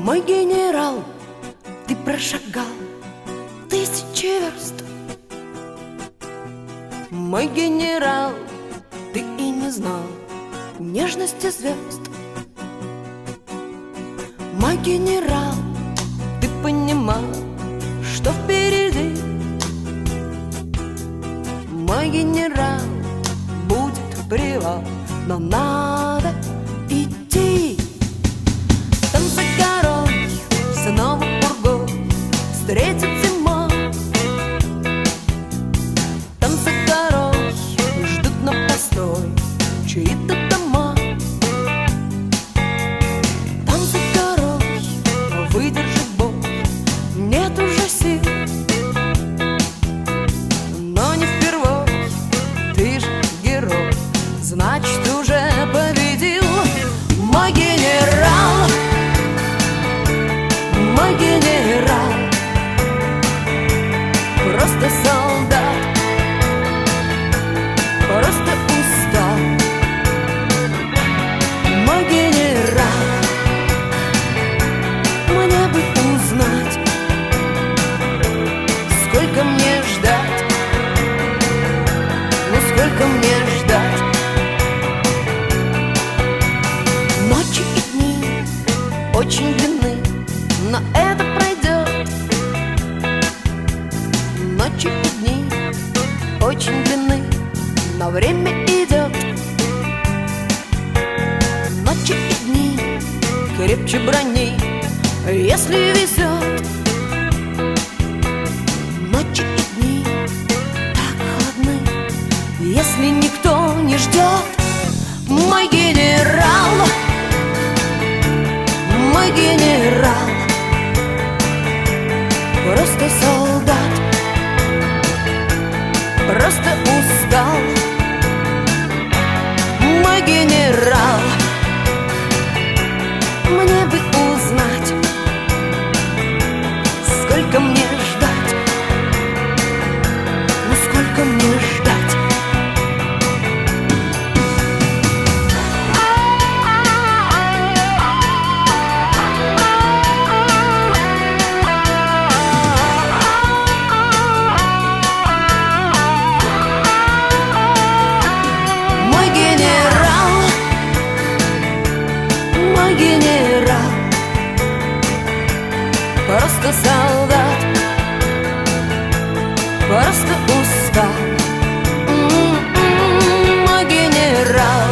Мой генерал, ты прошагал тысячи верст. Мой генерал, ты и не знал нежности звезд. Мой генерал, ты понимал, что впереди. Мой генерал, будет привал, но надо идти. Там за горой снова пургой встретит зима. Там за горой ждут на постой чьи-то дома. Там за горой выдержит бой, нет уже сил. Но не впервой, ты же герой, значит уже победил. Мой генерал, мой генерал, просто солдат, просто устал. Мой генерал, мне бы узнать, сколько мне ждать, ну сколько мне ждать. Ночи и дни очень длинны, но это пройдет. Ночи и дни очень длинны, но время идет. Ночи и дни крепче брони, если везет. Ночи и дни так холодны, если никто не ждет. Мой генерал, мой генерал, просто солдат, просто устал. Мой генерал, мне бы узнать, сколько мне ждать, ну сколько мне ждать. Генерал, просто солдат, просто устал. Мой генерал,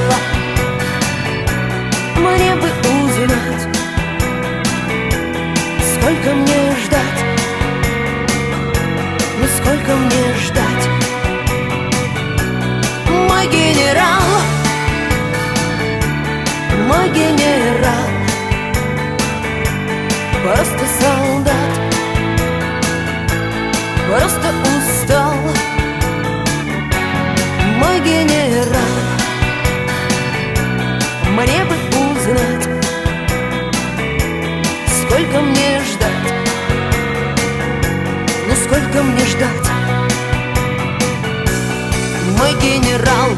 мне бы узнать, сколько мне ждать, ну сколько мне ждать. Мой генерал, мой генерал, просто солдат, просто устал. Мой генерал, мне бы узнать, сколько мне ждать, ну сколько мне ждать. Мой генерал.